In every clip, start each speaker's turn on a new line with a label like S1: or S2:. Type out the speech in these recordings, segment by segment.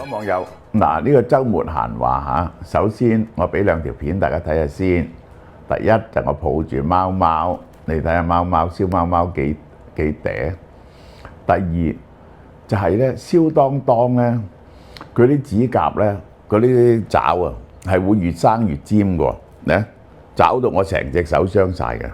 S1: 各位網友，嗱呢個週末閒話嚇，首先我俾兩條片大家睇下先。第一就我抱住貓貓，你睇下貓貓燒貓貓幾嗲。第二就係咧燒當當咧，佢啲指甲咧，嗰啲爪啊係會越生越尖嘅，咧爪到我成隻手傷晒嘅，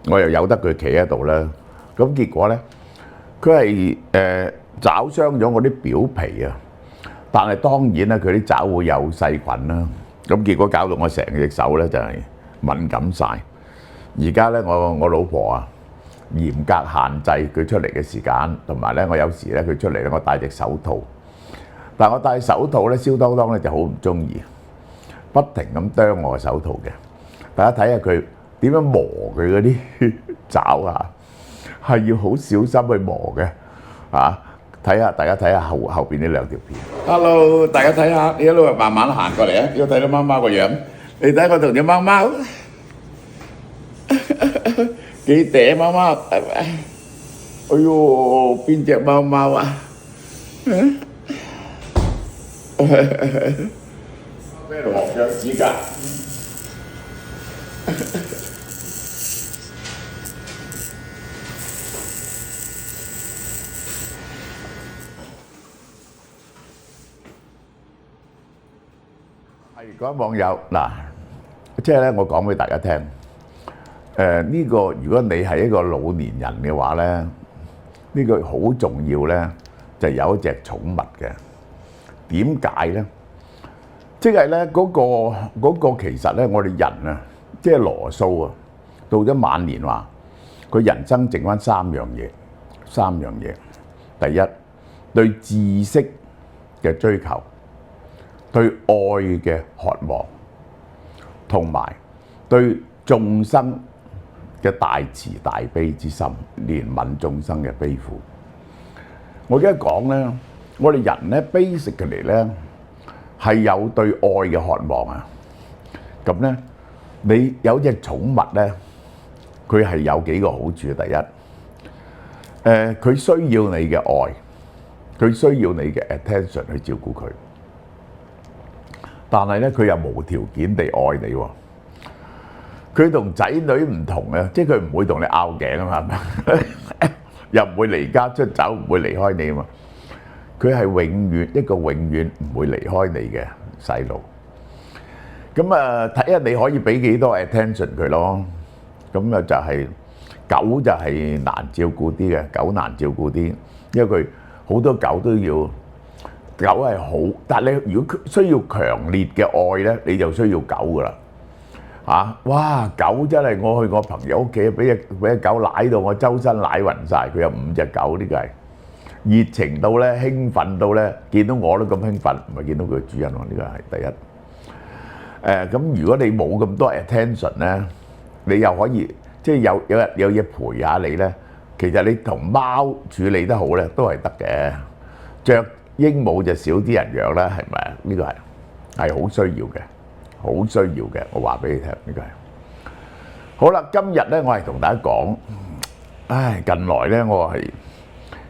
S1: 我又由得佢企喺度啦。咁結果咧，佢係爪傷咗我啲表皮啊。但係當然啦，佢啲爪會有細菌啦，咁結果搞到我成隻手咧就係敏感晒。而家咧我老婆啊嚴格限制佢出嚟嘅時間，同埋咧我有時咧佢出嚟咧我戴隻手套，但係我戴手套咧燒當當咧就好唔中意，不停咁啄我個手套嘅。大家睇下佢點樣磨佢嗰啲爪啊，係要好小心去磨嘅啊！睇下，大家睇下後邊呢兩條片。Hello， 大家睇下，你一路慢慢行過嚟啊！要睇到貓貓個樣，你睇我同隻貓貓幾嗲貓貓，係咪？哎呦，邊隻貓貓啊？咩黃腳趾甲？係嗰位網友嗱，即係咧，我講俾大家聽，呢個如果你係一個老年人嘅話咧，呢個好重要咧，就有一隻寵物嘅。點解咧？即係咧嗰個其實咧，我哋人啊，即係羅素啊，到咗晚年話，佢人生剩翻三樣嘢。第一，對知識嘅追求。對愛嘅渴望，同埋對眾生嘅大慈大悲之心，憐憫眾生嘅悲苦。我而家講咧，我哋人咧 basically 咧係有對愛嘅渴望啊。咁咧，你有隻寵物咧，佢係有幾個好處。第一，佢需要你嘅愛，佢需要你嘅 attention 去照顧佢。但係咧，佢又無條件地愛你喎。佢同仔女唔同啊，即係佢唔會同你拗頸啊嘛，又唔會離家出走，唔會離開你啊嘛。佢係永遠唔會離開你嘅細路。咁啊，睇下你可以俾幾多 attention 佢咯。咁啊就係狗就係難照顧啲嘅，狗難照顧啲，因為佢好多狗都要。狗係好，但係你如果需要強烈嘅愛咧，你就需要狗噶啦嚇！哇，狗真係我去我朋友屋企，俾隻狗舐到我周身舐暈晒。佢有5隻狗，呢個係熱情到咧，興奮到咧，見到我都咁興奮，唔係見到佢主人喎。呢個係第一。咁如果你冇咁多 attention 咧，你又可以即係有嘢陪下你咧，其實你同貓處理得好咧，都係得嘅。雀鸚鵡就少啲人養啦，係咪啊？呢個係好需要嘅，好需要嘅。我話俾你聽，呢個係好啦。今日咧，我係同大家講，近來咧，我係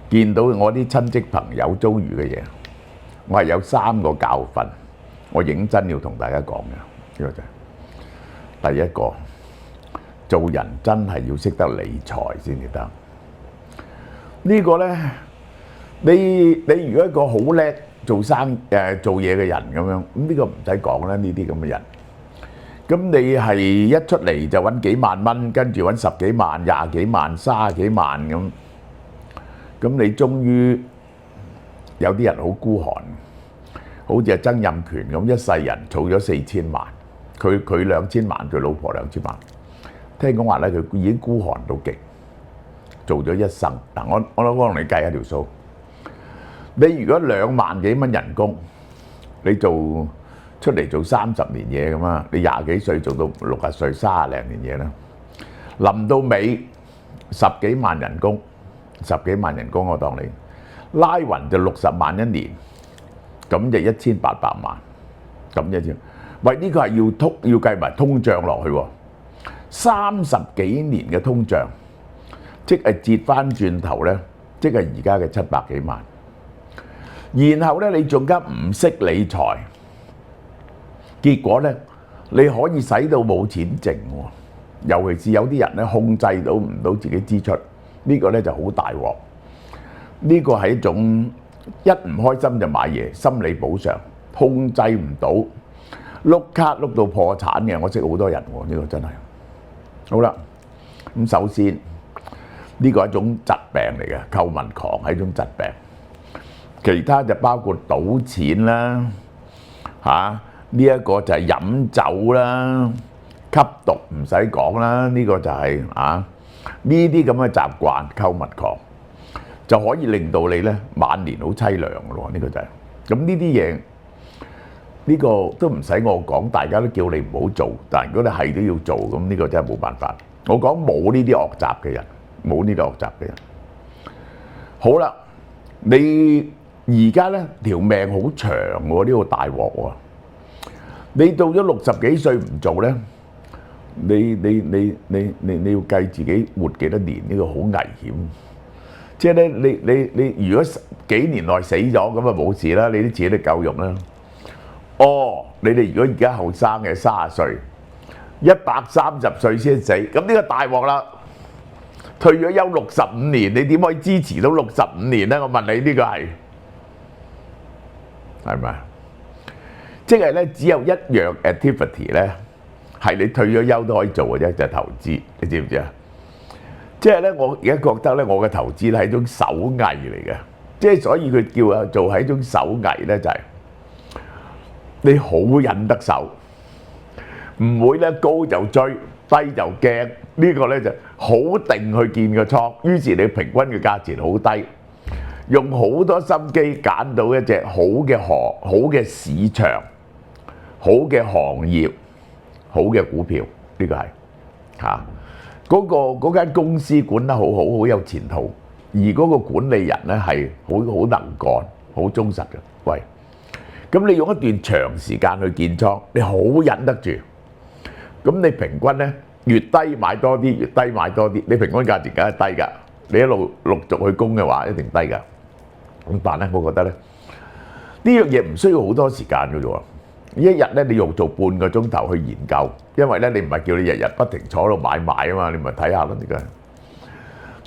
S1: 見到我啲親戚朋友遭遇嘅嘢，我係有3個教訓，我認真要同大家講嘅。呢個就係第一個，做人真係要識得理財先至得。呢個咧。你如果一個好叻做嘢嘅人咁樣，咁呢個唔使講啦。呢啲咁嘅人，咁你係一出嚟就揾幾萬蚊，跟住揾10幾萬、20幾萬、30幾萬咁，咁你終於有啲人好孤寒，好似係曾蔭權咁，一世人儲咗4000萬，佢2000萬，佢老婆2000萬，聽講話咧，佢已經孤寒到極，做咗一生。嗱，我幫你計一條數。你如果2萬幾蚊人工，你出嚟做30年嘢咁啊，你20幾歲做到60歲30零年嘢啦，臨到尾10幾萬人工我當你拉勻就60萬一年，咁就1800萬，咁一千。喂，呢個係要計埋通脹落去喎，30幾年嘅通脹，即係折翻轉頭咧，即係而家嘅700幾萬。然後咧你仲加唔識理財，結果咧你可以使到冇錢剩喎。尤其是有啲人咧控制到唔到自己支出，呢個咧就好大鑊。呢個係一種一唔開心就買嘢，心理補償，控制唔到，碌卡碌到破產嘅，我識好多人喎，呢個真係。好啦，咁首先呢個係一種疾病嚟嘅，購物狂係一種疾病。其他就包括賭錢啦，呢一個就係飲酒啦。吸毒唔使講啦，呢個就係呢啲咁嘅習慣，購物狂就可以令到你咧晚年好凄涼嘅咯。呢個就係咁，呢啲嘢，呢個都唔使我講，大家都叫你唔好做。但係如果你係都要做，咁呢個真係冇辦法。我講冇呢啲惡習嘅人，冇呢啲惡習嘅人。好啦，你而家咧條命好長喎，呢個大鑊喎。你到咗60幾歲唔做咧？你要計自己活幾多年，呢個好危險。即係咧，你如果幾年內死咗咁啊冇事啦，你啲錢都夠用啦。你哋如果而家後生嘅30歲，130歲先死，咁呢個大鑊啦。退咗休65年，你點可以支持到65年咧？我問你呢個係咪？即係咧，只有一樣 activity 咧。係你退咗休都可以做嘅啫，就係投資，你知唔知啊？即係咧，我而家覺得咧，我嘅投資咧係一種手藝嚟嘅，即係所以佢叫啊做係一種手藝咧，就係你好忍得手，唔會咧高就追，低就驚，呢個咧就好定去建個倉，於是你平均嘅價錢好低，用好多心機揀到一隻好嘅好嘅市場、好嘅行業。好嘅股票，呢個係嗰間公司管得好好，好有前途，而嗰個管理人咧係好能幹、好忠實嘅。喂，咁你用一段長時間去建倉，你好忍得住，咁你平均咧越低買多啲，越低買多啲，你平均價錢梗係低㗎。你一路陸續去供嘅話，一定低㗎。咁但係咧，我覺得咧呢樣嘢唔需要好多時間㗎啫喎。一日咧，你用做半個鐘頭去研究，因為咧你唔係叫你日日不停坐喺度買賣啊嘛，你咪睇下咯。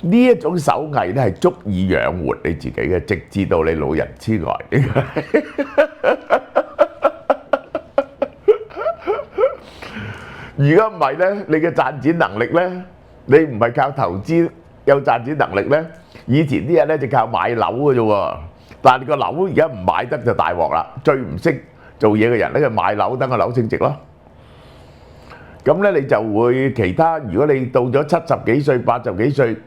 S1: 呢一種手藝咧係足以養活你自己嘅，直至到你老人痴呆。如果唔係咧，你嘅賺錢能力咧，你唔係靠投資有賺錢能力咧，以前啲人咧就靠買樓嘅啫喎。但係你個樓而家唔買得就大鑊啦，最唔識做嘢嘅人咧就買樓，等個樓升值咯。咁咧你就會其他，如果你到咗70幾歲、80幾歲，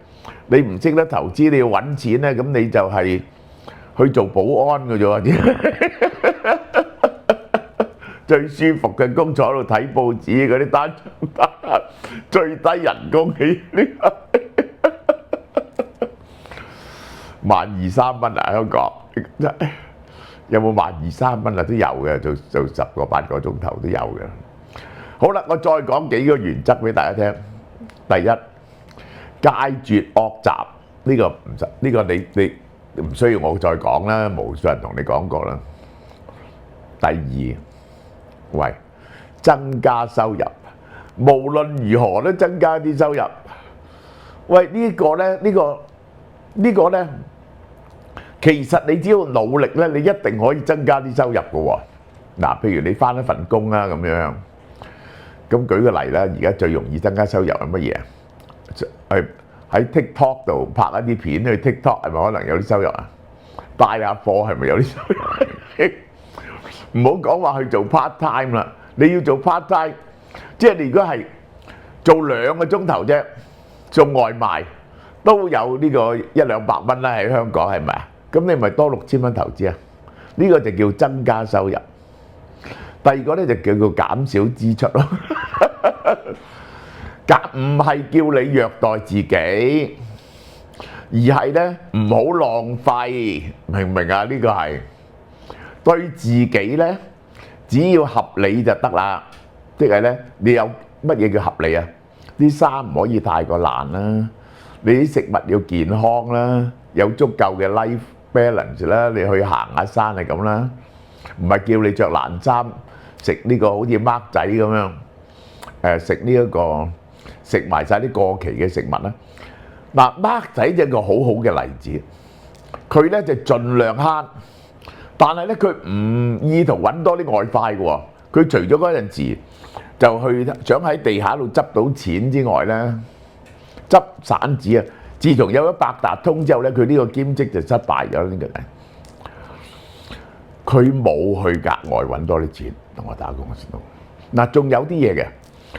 S1: 你唔識得投資，你要揾錢咧，咁你就係去做保安嘅啫喎。最舒服嘅工坐喺度睇報紙嗰啲單，最低人工起呢12000、3蚊啊！香港有冇12000、3蚊啊？都有嘅，做10個8個鐘頭都有嘅。好啦，我再講幾個原則俾大家聽。第一，戒絕惡習，呢個唔使，呢個你唔需要我再講啦，無數人同你講過啦。第二，喂，增加收入，無論如何都增加啲收入。喂，呢個咧，其實你只要努力咧，你一定可以增加啲收入嘅喎。嗱，譬如你返一份工啦咁樣，咁舉個例啦，而家最容易增加收入係乜嘢？係喺 TikTok 度拍一啲片，去 TikTok 係咪可能有啲收入啊？帶下貨係咪有啲收入？唔好講話去做 part time 啦，你要做 part time，即係你如果係做2個鐘頭啫，送外賣都有呢個100-200蚊啦，喺香港係咪啊？咁你咪多6000蚊投資啊？呢個就叫增加收入。第二個咧就叫做減少支出咯。唔係叫你虐待自己，而係咧唔好浪費，明唔明啊？呢個係對自己咧，只要合理就得啦。即係咧，你有乜嘢叫合理啊？啲衫唔可以太過爛啦，你啲食物要健康啦，有足夠嘅 balance 啦，你去行下山係咁啦，唔係叫你着爛衫食呢個好似孖仔咁樣食呢一個食埋晒啲過期嘅食物啦。嗱，孖仔就係個好好嘅例子，佢咧就盡量慳，但係咧佢唔意圖揾多啲外快嘅喎。佢除咗嗰陣時就去想喺地下度執到錢之外咧，執散紙啊！自從有咗八達通之後咧，佢呢個兼職就失敗咗呢個人。佢冇去額外揾多啲錢同我打工嘅時候。嗱，仲有啲嘢嘅，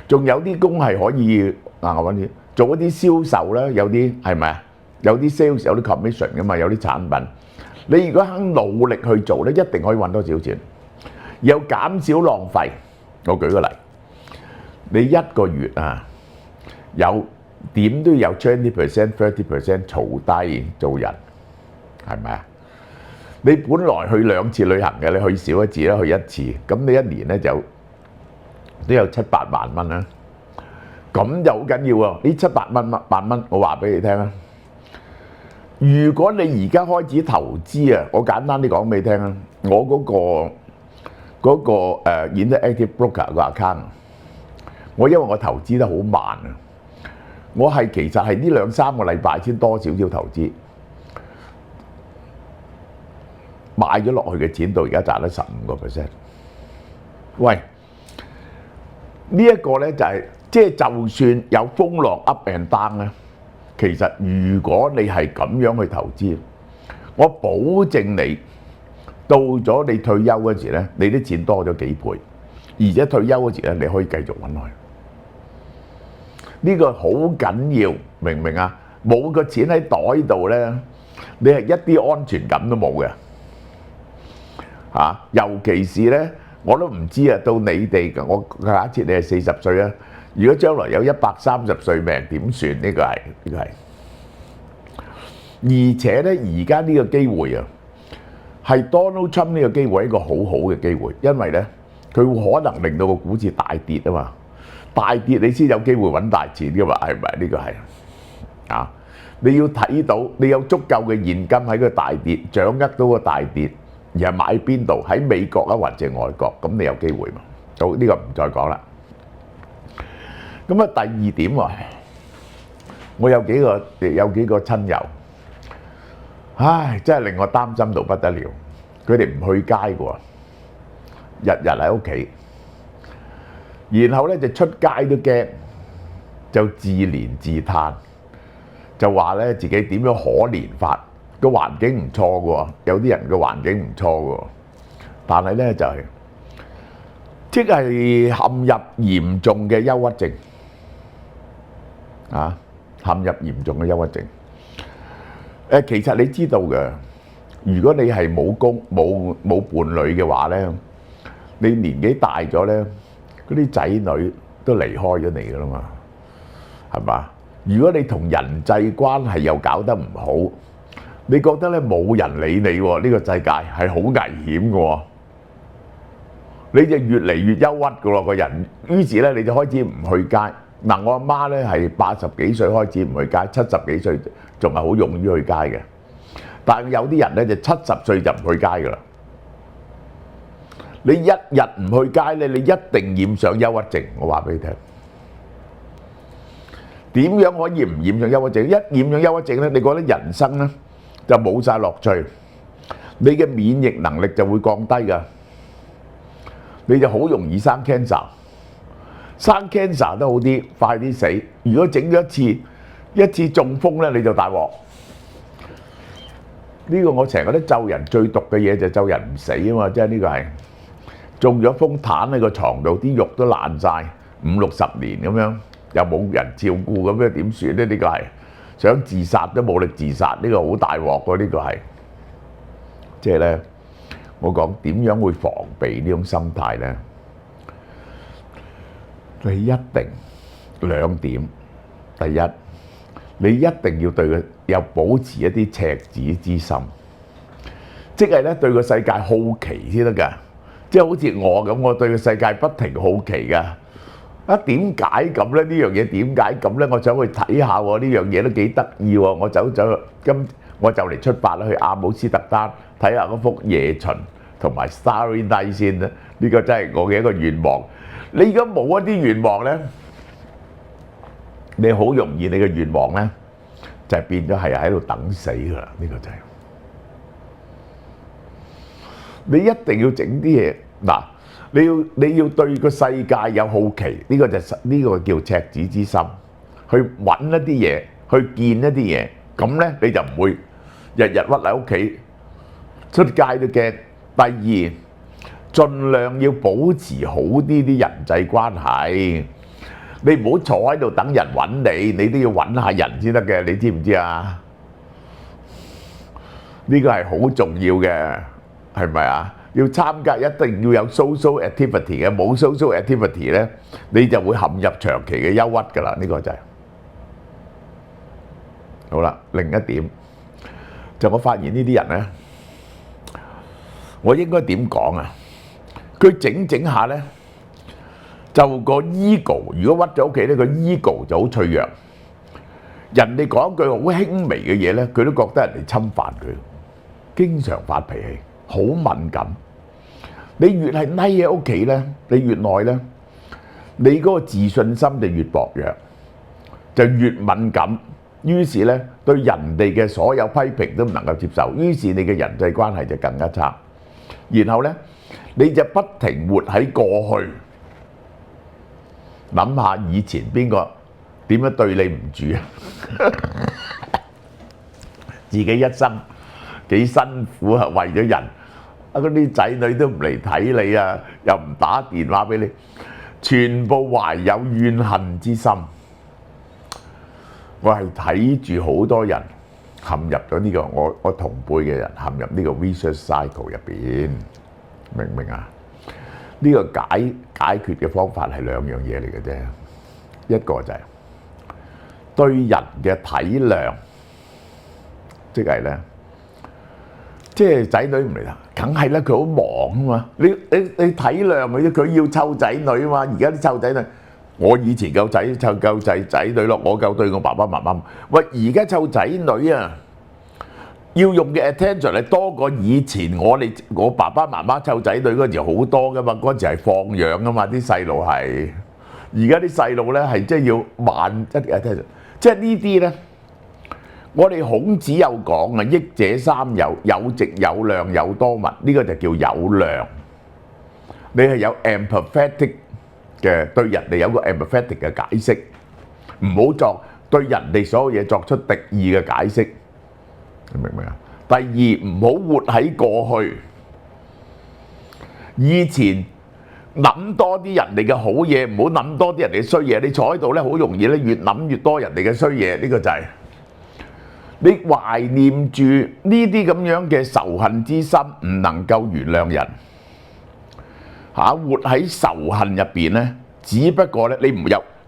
S1: 仲有啲工係可以額外揾啲，做一啲銷售啦，有啲係咪啊？有啲 sales 有啲 commission 噶嘛，有啲產品。你如果肯努力去做咧，一定可以揾多少錢，又減少浪費。我舉個例，你一個月啊有點都有 20%、30% 儲低做人，係咪啊？你本來去2次旅行嘅，你去少一次啦，去一次，咁你一年咧就都有7、8萬蚊啦。咁就好緊要喎！呢7、8蚊，我話俾你聽啊！如果你而家開始投資啊，我簡單啲講俾你聽啊，我嗰個Interactive Broker 個 account， 我因為我投資得好慢啊，我係其實係呢2、3個禮拜先多少少投資，買咗落去嘅錢到而家賺得15%。喂，呢一個咧就係即係就算有風浪 up and down 咧，其實如果你係咁樣去投資，我保證你到咗你退休嗰時咧，你啲錢多咗幾倍，而且退休嗰時咧，你可以繼續揾落去。呢個好緊要，明唔明啊？冇個錢喺袋度咧，你係一啲安全感都冇嘅。尤其是咧，我都唔知啊，到你哋，我假設你係40歲啊，如果將來有130歲命點算？呢個係，而且咧，而家呢個機會啊，係 Donald Trump 呢個機會係一個好好嘅機會，因為咧佢會可能令到個股市大跌啊嘛，大跌你先有機會揾大錢噶嘛，係咪？呢個係啊，你要睇到你有足夠嘅現金喺個大跌，掌握到個大跌。而係買邊度？喺美國啊，或者外國，咁你有機會嘛？好，呢個唔再講啦。咁啊，第二點喎，我有幾個親友，唉，真係令我擔心到不得了。佢哋唔去街嘅喎，日日喺屋企，然後咧就出街都驚，就自憐自嘆，就話咧自己點樣可憐法。個環境唔錯嘅喎，有啲人嘅環境唔錯嘅喎，但係咧就係即係陷入嚴重嘅憂鬱症啊！陷入嚴重嘅憂鬱症。其實你知道嘅，如果你係冇工冇伴侶嘅話咧，你年紀大咗咧，嗰啲仔女都離開咗你㗎啦嘛，係嘛？如果你同人際關係又搞得唔好，你覺得咧冇人理你喎？呢個世界係好危險嘅喎，你就越嚟越憂鬱嘅咯個人。於是咧你就開始唔去街。嗱，我阿媽咧係80幾歲開始唔去街，70幾歲仲係好勇於去街嘅。但係有啲人咧就70歲就唔去街㗎啦。你一日唔去街咧，你一定染上憂鬱症。我話俾你聽，點樣可以唔染上憂鬱症？一染上憂鬱症咧，你覺得人生咧就冇晒樂趣，你嘅免疫能力就會降低㗎，你就好容易生 cancer， 生 cancer 都好啲，快啲死。如果整咗一次中風咧，你就大鑊。呢個我成日覺得咒人最毒嘅嘢就咒人唔死啊嘛，即係呢個係中咗風攤喺個牀度，啲肉都爛晒，50、60年咁樣，又冇人照顧咁樣點算咧？呢個係。想自殺都冇力自殺，呢個好大鑊喎！呢個係即係咧，我講點樣會防備呢種心態咧？你一定2點，第一，你一定要對佢有保持一啲赤子之心，即係咧對個世界好奇先得㗎。即係好似我咁，我對個世界不停好奇㗎。點解咁咧？呢樣嘢點解咁咧？我想去睇下喎，呢樣嘢都幾得意喎！我走咁，我就嚟出發啦，去阿姆斯特丹睇下嗰幅夜巡同埋 Starry Night 先啦。呢個真係我嘅一個願望。你而家冇一啲願望咧，你好容易你嘅願望咧就係變咗係喺度等死㗎啦。呢個就係你一定要整啲嘢嗱，你要對個世界有好奇，呢個叫赤子之心，去揾一啲嘢，去見一啲嘢，咁咧你就唔會日日屈喺屋企，出街都驚。第二，盡量要保持好啲人際關係，你唔好坐喺度等人揾你，你都要揾下人先得嘅，你知唔知啊？呢個係好重要嘅，係咪啊？要參加一定要有 social activity 嘅，冇 social activity 咧，你就會陷入長期嘅憂鬱㗎啦。呢個就係好啦。另一點就我發現呢啲人咧，我應該點講啊？佢整下咧，就個 ego 如果屈咗屋企咧，個 ego 就好脆弱。人哋講一句好輕微嘅嘢咧，佢都覺得人哋侵犯佢，經常發脾氣，好敏感。你越係匿喺屋企咧，你越耐咧，你嗰個自信心就越薄弱，就越敏感。於是咧，對人哋嘅所有批評都唔能夠接受，於是你嘅人際關係就更加差。然後咧，你就不停活喺過去，諗下以前邊個點樣對你唔住啊？自己一生幾辛苦啊，為咗人。嗰啲仔女都唔嚟睇你啊，又唔打電話俾你，全部懷有怨恨之心。我係睇住好多人陷入咗呢個我同輩嘅人陷入呢個 vicious cycle 入邊，明唔明啊？呢個解決嘅方法係兩樣嘢嚟嘅啫，一個就係對人嘅體諒，即係咧。即係仔女唔嚟啦，梗係啦，佢好忙啊嘛。你體諒佢啫，佢要湊仔女啊嘛。而家啲湊仔女，我以前夠仔女咯，我夠對我爸爸媽媽。喂，而家湊仔女啊，要用嘅 attention 係多過以前我爸爸媽媽湊仔女嗰陣時好多噶嘛。嗰陣時係放養噶嘛，啲細路係。而家啲細路咧係即係要慢一啲 attention，即係呢啲咧。我哋孔子有講啊，益者三友，有直有量有多物，呢個就叫有量。你係有 empathetic 嘅，對人哋有個 empathetic 嘅解釋，唔好作對人哋所有嘢作出敵意嘅解釋，你明唔明啊？第二，唔好活喺過去，以前諗多啲人哋嘅好嘢，唔好諗多啲人哋嘅衰嘢。你坐喺度咧，好容易咧，越諗越多人哋嘅衰嘢，呢個就係。你懷念住呢啲咁樣嘅仇恨之心，唔能夠原諒人嚇，活喺仇恨入邊咧，只不過咧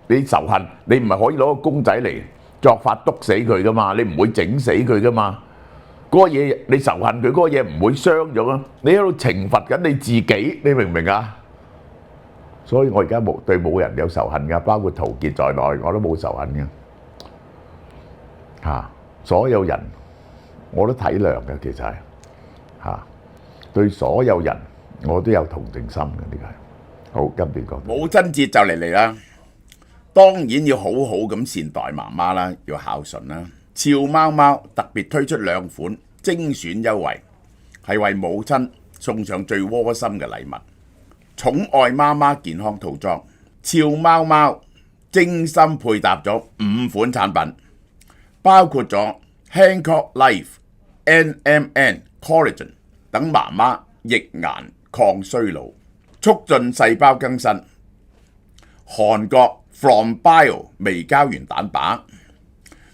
S1: 你仇恨，你唔係可以攞個公仔嚟作法篤死佢噶嘛，你唔會整死佢噶嘛。嗰個嘢你仇恨佢，嗰個嘢唔會傷咗啊！你喺度懲罰緊你自己，你明唔明啊？所以我而家對冇人有仇恨噶，包括陶傑在內，我都冇仇恨嘅嚇。所有人我都體諒嘅，其實係嚇對所有人我都有同情心嘅，呢個係好。今年講
S2: 母親節就嚟啦，當然要好好咁善待媽媽啦，要孝順啦。俏貓貓特別推出2款精選優惠，係為母親送上最窩心嘅禮物。寵愛媽媽健康套裝，俏貓貓精心配搭咗5款產品。包括咗 Hancock Life、NMN Collagen 等媽媽易癌抗衰老，促進細胞更新。韓國 From Bio 微膠原蛋白，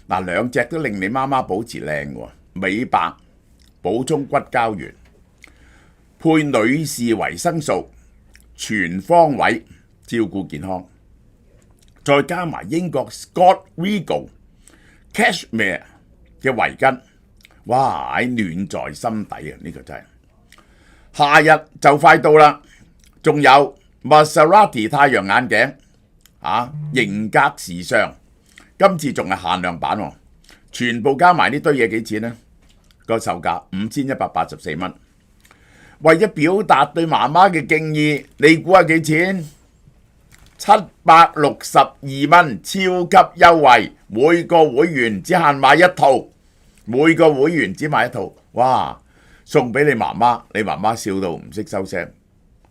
S2: 嗱2隻都令你媽媽保持靚喎，美白補充骨膠原，配女士維生素，全方位照顧健康。再加埋英國 Scott Regal Cashmere 嘅圍巾，哇！暖在心底啊！呢個真係夏日就快到啦，仲有 Maserati 太陽眼鏡啊，型格時尚，今次仲係限量版喎，全部加埋呢堆嘢幾錢呢個售價5184蚊。為咗表達對媽媽嘅敬意，你估下幾錢？762蚊，超級優惠，每個會員只限買一套，每個會員只買一套，哇！送俾你媽媽，你媽媽笑到唔識收聲，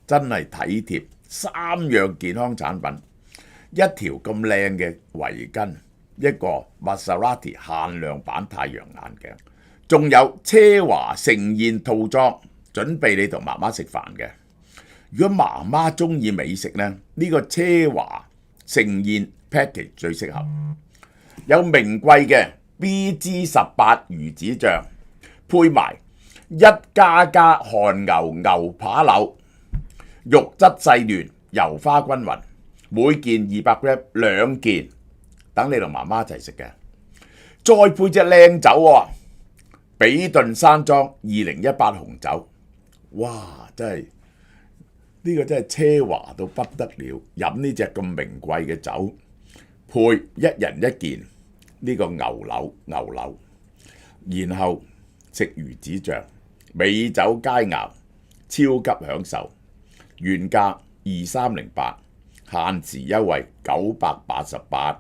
S2: 真係體貼。3樣健康產品，一條咁靚嘅圍巾，一個 Maserati 限量版太陽眼鏡，仲有奢華盛宴套裝，準備你同媽媽食飯嘅。如果媽媽中意美食呢，呢個奢華盛宴 package 最適合。有名貴嘅 BG18 魚子醬，配埋1++韓牛牛扒柳，肉質細嫩，油花均勻，每件200g 2件，等你同媽媽一齊食嘅。再配隻靚酒喎，比頓山莊2018紅酒，哇！真係呢個真係奢華到不得了，飲呢隻咁名貴嘅酒，配一人一件呢個牛柳，然後食魚子醬，美酒佳肴，超級享受。原價2308，限時優惠988。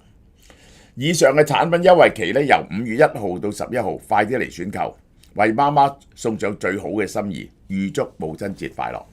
S2: 以上嘅產品優惠期呢，由5月1號到11號，快啲嚟選購，為媽媽送上最好嘅心意，預祝母親節快樂。